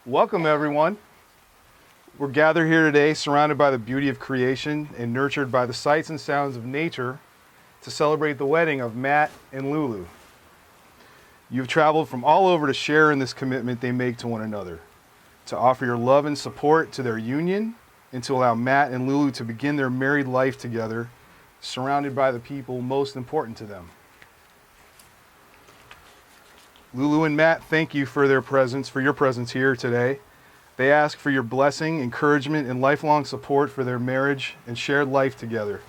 Welcome, everyone. We're gathered here today surrounded by the beauty of creation and nurtured by the sights and sounds of nature to celebrate the wedding of Matt and Lulu. You've traveled from all over to share in this commitment they make to one another, to offer your love and support to their union, and to allow Matt and Lulu to begin their married life together, surrounded by the people most important to them. Lulu and Matt, thank you for your presence here today. They ask for your blessing, encouragement, and lifelong support for their marriage and shared life together.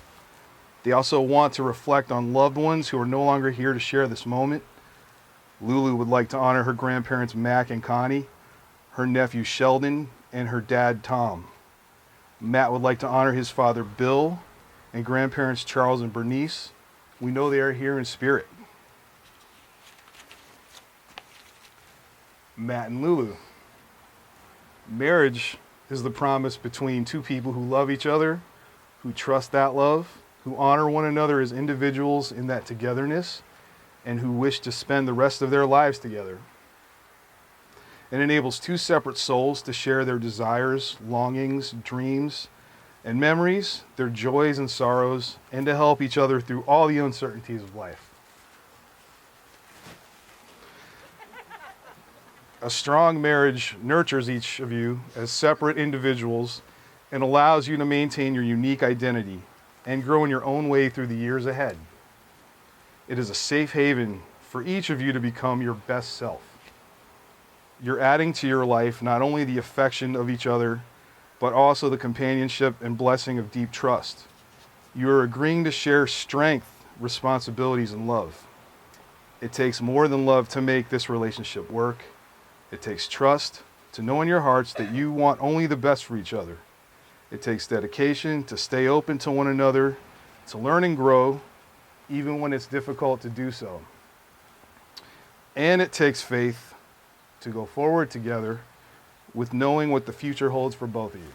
They also want to reflect on loved ones who are no longer here to share this moment. Lulu would like to honor her grandparents Mac and Connie, her nephew Sheldon, and her dad Tom. Matt would like to honor his father Bill and grandparents Charles and Bernice. We know they are here in spirit. Matt and Lulu. Marriage is the promise between two people who love each other, who trust that love, who honor one another as individuals in that togetherness, and who wish to spend the rest of their lives together. It enables two separate souls to share their desires, longings, dreams, and memories, their joys and sorrows, and to help each other through all the uncertainties of life. A strong marriage nurtures each of you as separate individuals and allows you to maintain your unique identity and grow in your own way through the years ahead. It is a safe haven for each of you to become your best self. You're adding to your life not only the affection of each other, but also the companionship and blessing of deep trust. You are agreeing to share strength, responsibilities, and love. It takes more than love to make this relationship work. It takes trust to know in your hearts that you want only the best for each other. It takes dedication to stay open to one another, to learn and grow, even when it's difficult to do so. And it takes faith to go forward together with knowing what the future holds for both of you.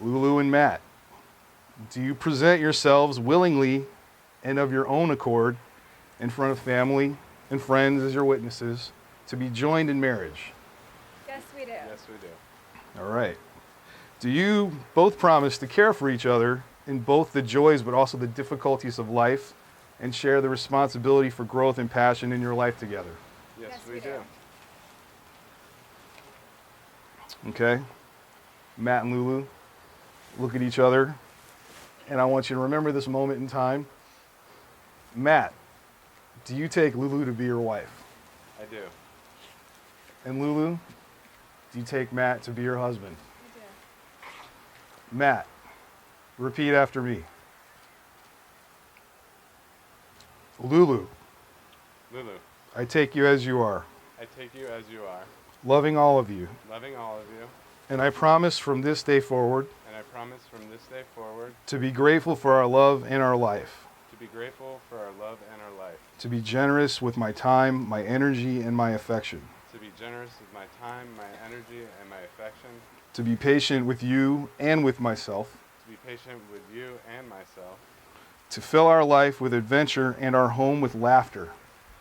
Lulu and Matt, do you present yourselves willingly and of your own accord in front of family and friends as your witnesses to be joined in marriage? Yes, we do. Yes, we do. All right. Do you both promise to care for each other in both the joys but also the difficulties of life and share the responsibility for growth and passion in your life together? Yes, we do. Okay. Matt and Lulu, look at each other, and I want you to remember this moment in time. Matt, do you take Lulu to be your wife? I do. And Lulu, do you take Matt to be your husband? I do. Matt, repeat after me. Lulu, Lulu, I take you as you are, I take you as you are, loving all of you, loving all of you, and I promise from this day forward and I promise from this day forward to be grateful for our love and our life, to be grateful for our love and our life, to be generous with my time, my energy, and my affection, to be generous with my time, my energy, and my affection, to be patient with you and with myself, to be patient with you and myself, to fill our life with adventure and our home with laughter,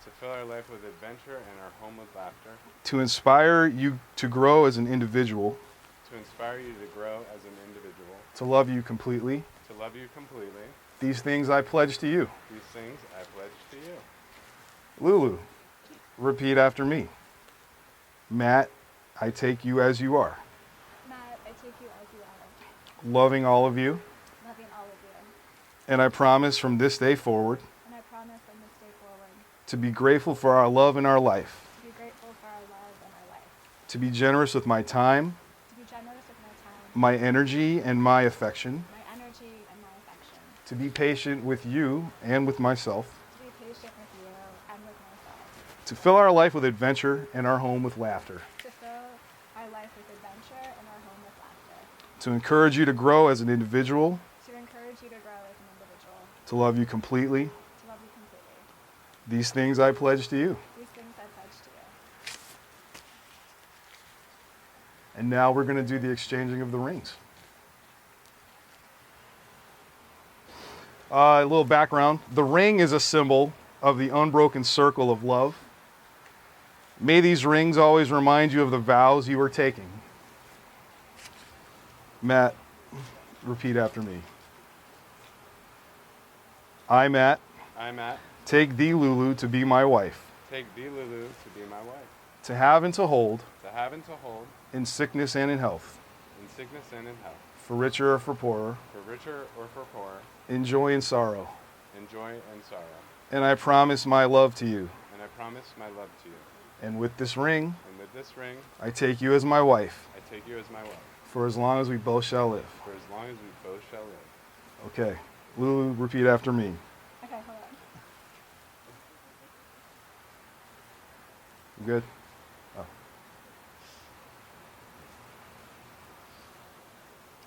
to fill our life with adventure and our home with laughter, to inspire you to grow as an individual, to inspire you to grow as an individual, to love you completely. to love you completely. These things I pledge to you. These things I pledge to you. Lulu, repeat after me. Matt, I take you as you are, Matt, I take you as you are, loving all of you, loving all of you, and I promise from this day forward and I promise from this day forward to be grateful for our love and our life, to be grateful for our love and our life, to be generous with my time, to be generous with my time, my energy, and my affection, my energy, and my affection, to be patient with you and with myself, to be patient with you and with myself, to fill our life with adventure and our home with laughter, to fill our life with adventure and our home with laughter, to encourage you to grow as an individual, to encourage you to grow as an individual, to love you completely. to love you completely. These things I pledge to you. These things I pledge to you. And now we're going to do the exchanging of the rings. A little background. The ring is a symbol of the unbroken circle of love May these rings always remind you of the vows you are taking. Matt, repeat after me. I, Matt, I, Matt, take thee, Lulu, to be my wife, take thee, Lulu, to be my wife, to have and to hold, to have and to hold, in sickness and in health, in sickness and in health, for richer or for poorer, for richer or for poorer, in joy and sorrow. in joy and sorrow. And I promise my love to you. And I promise my love to you. And with this ring, And with this ring, I take you as my wife, I take you as my wife, for as long as we both shall live. for as long as we both shall live. Okay. Lulu, repeat after me. Okay, hold on. You good? Oh.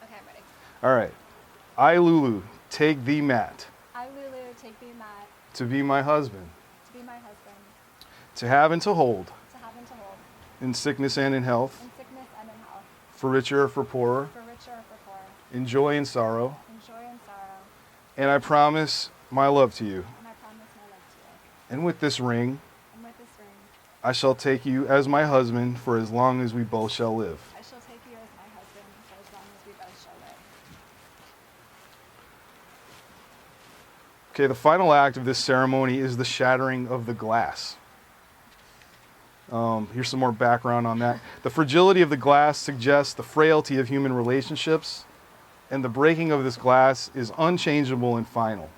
Okay, I'm ready. All right. I, Lulu, take thee, Matt, I, Lulu, take thee, Matt, to be my husband, to be my husband, to have and to hold, to have and to hold, in sickness and in health, in sickness and in health, for richer or for poorer, for richer or for poorer, in joy and sorrow. in joy and sorrow. And I promise my love to you. And I promise my love to you. And with this ring, And with this ring, I shall take you as my husband for as long as we both shall live. I shall take you as my husband for as long as we both shall live. Okay, the final act of this ceremony is the shattering of the glass. Here's some more background on that. The fragility of the glass suggests the frailty of human relationships, and the breaking of this glass is unchangeable and final.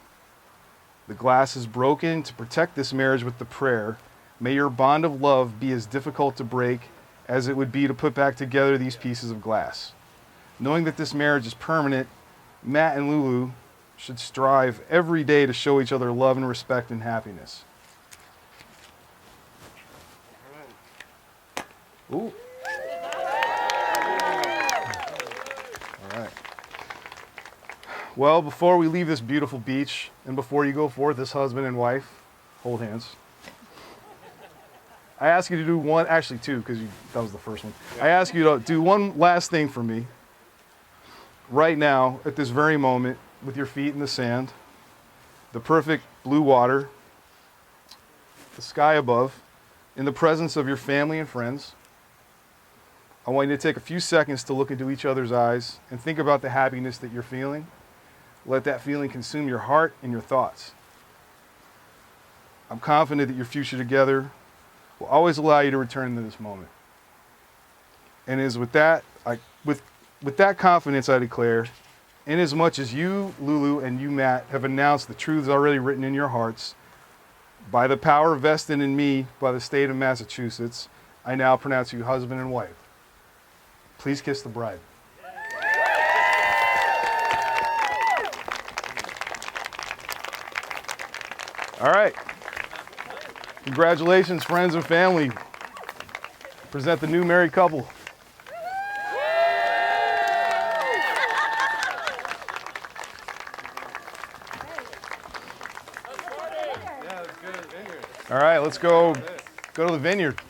The glass is broken to protect this marriage with the prayer, may your bond of love be as difficult to break as it would be to put back together these pieces of glass. Knowing that this marriage is permanent, Matt and Lulu should strive every day to show each other love and respect and happiness. Ooh. All right. Well, before we leave this beautiful beach and before you go forth as husband and wife, hold hands. I ask you to do one, actually two, because that was the first one. I ask you to do one last thing for me right now, at this very moment, with your feet in the sand, the perfect blue water, the sky above, in the presence of your family and friends. I want you to take a few seconds to look into each other's eyes and think about the happiness that you're feeling. Let that feeling consume your heart and your thoughts. I'm confident that your future together will always allow you to return to this moment. And it is with that, with that confidence, I declare, inasmuch as you, Lulu, and you, Matt, have announced the truths already written in your hearts, by the power vested in me by the state of Massachusetts, I now pronounce you husband and wife. Please kiss the bride. All right. Congratulations, friends and family. Present the new married couple. All right, let's go to the vineyard.